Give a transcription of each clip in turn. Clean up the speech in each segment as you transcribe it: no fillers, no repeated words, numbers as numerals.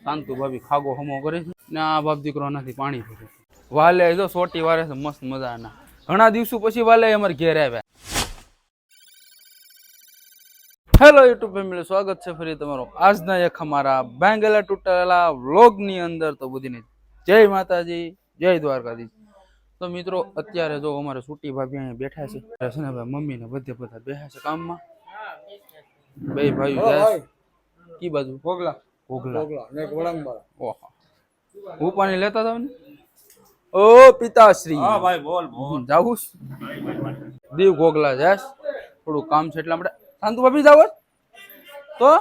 શાંતુ ભાભી ખાગો હમો કરે છે ને આ બાપ દીકરો નથી પાણી ભરે છે. વાલે જો સોટી વારે છે મસ્ત મજાના. ઘણા દિવસો પછી વાલે અમારે ઘેર આવ્યા. હેલો યુટ્યુબ ફેમિલી, સ્વાગત છે ફરી તમારું આજના એક અમારા બેંગેલા તૂટેલા વ્લોગની અંદર. તો બધીને જય માતાજી, જય દ્વારકાધીશ. તો મિત્રો અત્યારે જો અમારે સુટી ભાભી અહીંયા બેઠા છે ને ભાઈ, મમ્મી ને બધે બધા બેઠા છે કામમાં. બે ભાઈઓ જાય કી બાજુ ઘોઘલા ને વળંગમાં. ઓહો ઉપાણી લેતા જાવ ને. ઓ પિતાશ્રી, હા ભાઈ બોલ બોલ. જાવું દીવ ઘોઘલા જાસ, થોડું કામ છે એટલે આપણે. શાંતુ ભાભી જાવ તો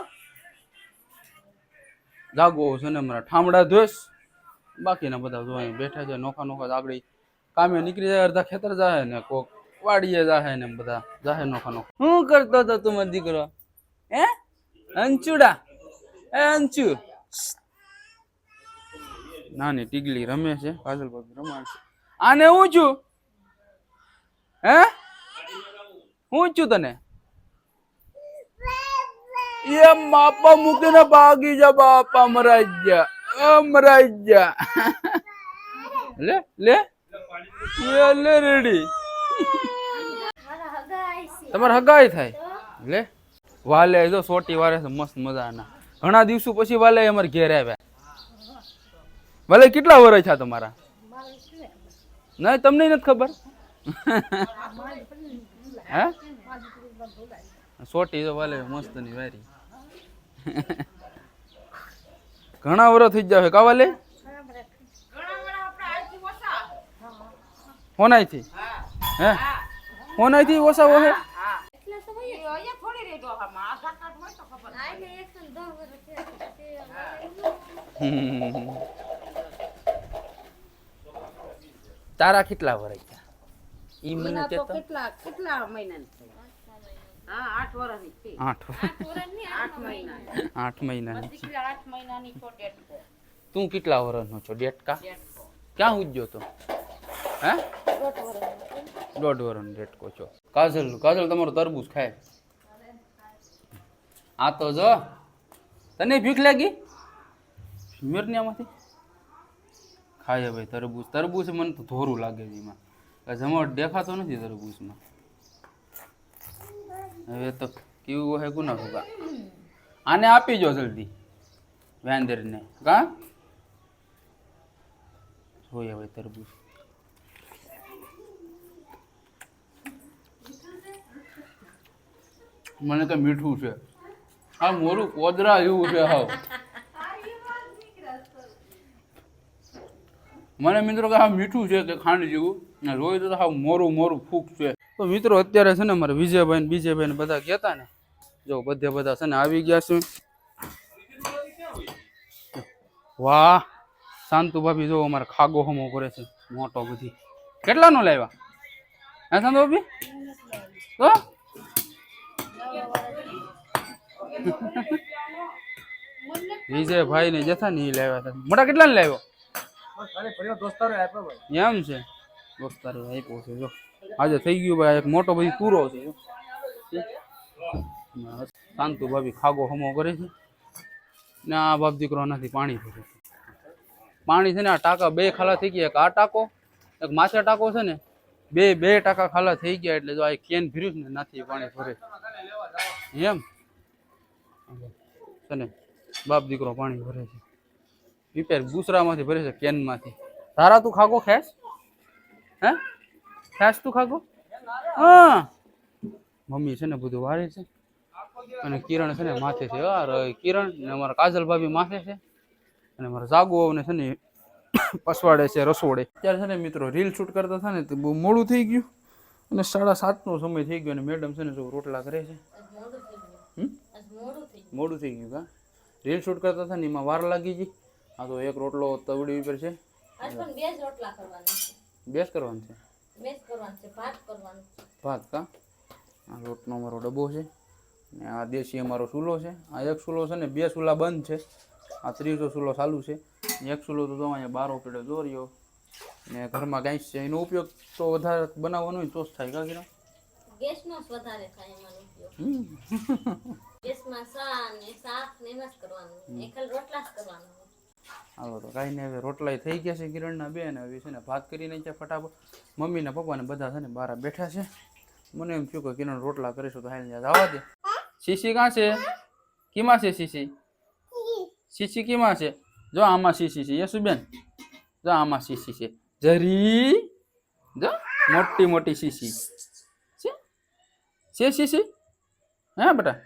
જાગો છે ને મારા ઠામડા ધોઈશ. બાકીના બધા જો અહીં બેઠા છે નોખા નોખા. આગળ કામે નીકળી જાય, અડધા ખેતર જાય ને કોક વાડીએ જાય ને બધા જાય નોખા નોખા. શું કરતો હતો તું મારો દીકરો? હે અંચુડા? એ અંચુ નાની ટીગલી રમે છે, કાજલ ભાભી રમાડ છે. આને હું છું? હે હું છું તને? એ બાપા મૂકીને ભાગી જા, બાપા મરાઈ જા, મરાઈ જા. લે લે લે રેડી. તમારે હગાઈ થાય લે. વાલે જો સોટી વારે છે મસ્ત મજાના. ઘણા દિવસો પછી વાલે અમારે ઘેર આવ્યા. વાલે કેટલા વર્ષ છે તમારા? નહીં તમને નથી ખબર? હે સોટી જો વાલે મસ્ત ની વારી. ઘણા વર્ષ થઈ જાય કા વાલે? હોનાઈથી હે હોનાઈથી ઓછા હોય. તારા કેટલા વર્ષ થયા? ઈ મને કે તો કેટલા મહિના? હા 8 વર્ષની છે. 8 મહિનાની. તું કેટલા વર્ષનો છો? ડેટકા ક્યાં ઉજ્યો તો? હે 1.5 વર્ષનો ડેટકો છો. કાજલ તમારો તરબૂચ ખાય. આ તો જો તને ભૂખ લાગી મિરનિયામાંથી ખાય ભાઈ તરબૂચ મને તો ધોરું લાગે છે. એમાં જમાવટ દેખાતો નથી તરબૂચમાં. હવે તો કેવું હે ગુના ભૂગા. આને આપી જો જલ્દી વેંદરને. કા જોઈએ ભાઈ તરબૂચ. મને તો મીઠું છે. આ મોરું કોદરા એવું છે. હાવ મને મિત્રો કે હા મીઠું છે કે ખાંડ જેવું. રોય તો હા મોરું ફૂક છે. તો મિત્રો અત્યારે છે ને મારે વિજયભાઈ બધા કહેતા ને જો બધે બધા છે ને આવી ગયા છે. વાહ શાંતુ ભાભી જો અમારે ખાગો હમો કરે છે મોટો બધી. કેટલાનો લાવ્યા હે શાંતુ ભાભી? તો વિજયભાઈ ને જથા ને એ લાવ્યા હતા. મોટા કેટલા ને લાવ્યો? એમ છે દોસ્તારો આપ્યો છે. જો આજે થઈ ગયું ભાઈ એક મોટો બધી પૂરો છે. શાંતુ ભાભી ખાગો હમો કરે છે ને આ બાપ દીકરો નથી પાણી ભરે છે. પાણી છે ને આ ટાંકા બે ખાલા થઈ ગયા. એક આ ટાંકો એક માછા ટાંકો છે ને બે ટાંકા ખાલા થઈ ગયા. એટલે જો આ કેન ભર્યું છે ને નાથી પાણી ભરે એમ છે ને બાપ દીકરો પાણી ભરે છે. પીપેર બુસરામાંથી ભરે છે કેનમાંથી. તારા તું ખાગો ખેસ? હે ખેસ તું ખાગો? હા મમ્મી છે ને બધું વારે છે અને કિરણ છે ને માથે છે. કિરણ ને અમારા કાજલ ભાભી માથે છે અને મારા જાગુ ને છે ને પસવાડે છે રસોડે. અત્યારે છે ને મિત્રો રીલ શૂટ કરતા હતા ને તો બહુ મોડું થઈ ગયું અને 7:30નો સમય થઈ ગયો અને મેડમ છે ને જો રોટલા કરે છે. મોડું થઈ ગયું. કા રીલ શૂટ કરતા હતા ને એમાં વાર લાગી ગઈ. આ તો એક રોટલો તવડી ઉપર છે. બેસ કરવાનું છે. ભાત કા આ રોટનો અમારો ડબ્બો છે ને આ દેશી અમારો ચૂલો છે. આ એક ચૂલો છે ને 2 ચૂલા બંધ છે. આ ત્રીજો ચૂલો ચાલુ છે. એક ચૂલો તો અહીંયા બારો પેડો દોર્યો ને ઘરમાં ગેસ છે. એનો ઉપયોગ તો વધારે બનાવવાનો હોય તો જ થાય. કા ગેસનો વધારે થાય એનો ઉપયોગ. હાલો તો કાંઈ નહીં, હવે રોટલાય થઈ ગયા છે કિરણના બે ને હવે છે ને ભાત કરી નાખ્યા ફટાફટ. મમ્મી ને પપ્પા ને બધા છે ને બહાર બેઠા છે. મને એમ થયું કે કિરણ રોટલા કરીશું તો હાલ જવા દે. શીશી કાં છે? કીમાં છે શીશી? શીશી કીમાં છે? જો આમાં શીશી છે યશુબેન, જો આમાં શીશી છે જરી, જો મોટી મોટી શીશી છે શીશી. હે બેટા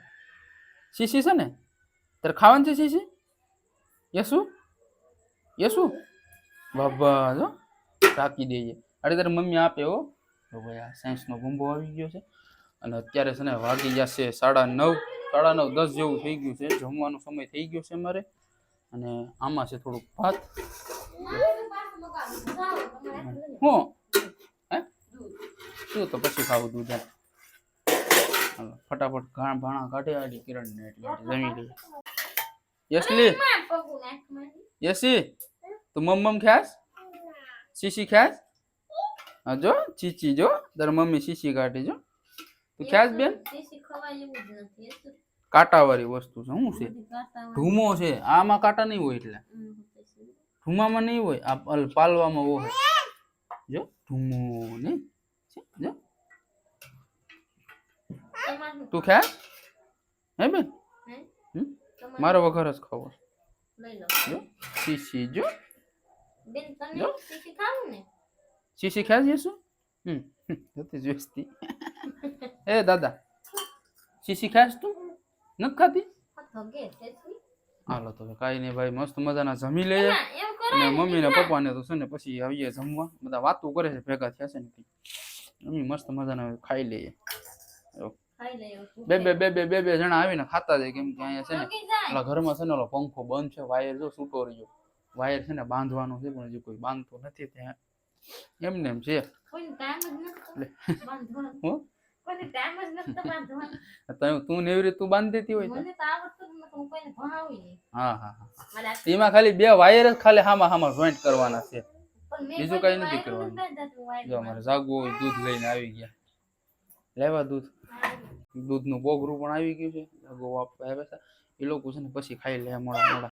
શીશી છે ને? તારે ખાવાની છે શીશી? યશુ યશુ બાબા જો ટાંકી દઈએ. અરે તારે મમ્મી આપે હો. તો ભાઈ આ સાયન્સનો ગુંબો આવી ગયો છે અને અત્યારે છે ને વાગી જશે 9:30, 9:30, 10 જેવું થઈ ગયું છે. જમવાનો સમય થઈ ગયો છે અમારે. અને આમાં છે થોડુંક ભાત. હું હે શું તો પછી ખાવું દૂધ. હાલો ફટાફટ ભાણા કાઢી આડી કિરણને એટલે જમી લઈએ. યસલી યસી તું મમ ખાસ? શીશી ખાસ? હા જો ચીચી જો તાર મમ્મી શીશી કાઢી જો. તું ખાસ બેન? કાંટાવાળી વસ્તુ છે. શું છે? ધૂમો છે. આમાં કાંટા નહીં હોય, એટલે ધૂમામાં નહીં હોય, આ પાલવામાં હોય. જો ધૂમો નહીં જો. તું ખાસ હે બેન? મારો વઘાર જ ખાવો જો. શીશી જો શીશી ખાસ જશું. જોઈતી એ દાદા શીશી ખાસ તું નથી ખાતી? હાલો તો કાંઈ નહીં ભાઈ, મસ્ત મજાના જમી લઈએ. અને મમ્મી ને પપ્પા ને તો છે ને પછી આવીએ જમવા. બધા વાતો કરે છે ભેગા થયા છે ને, મમ્મી મસ્ત મજાના ખાઈ લઈએ. બે જણા આવીને ખાતા જાય, કેમ કે અહીંયા છે ને ઓલા ઘરમાં છે ને ઓલો પંખો બંધ છે, વાયર જો છૂટો રહ્યો. વાયર છે ને બાંધવાનો છે પણ હજી કોઈ બાંધતો નથી. ત્યાં એમને એમ છે. તું ને એવી રીતે તું બાંધી દેતી હોય. હા હા હા, એમાં ખાલી 2 વાયર જ ખાલી હામાં જોઈન્ટ કરવાના છે, બીજું કઈ નથી કરવાનું. જો અમારે જાગવું હોય દૂધ લઈને આવી ગયા. લેવા દૂધનું બોગરું પણ આવી ગયું છે. જાગો આપવા આવ્યા છે એ લોકો છે ને. પછી ખાઈ લે મોડા મોડા.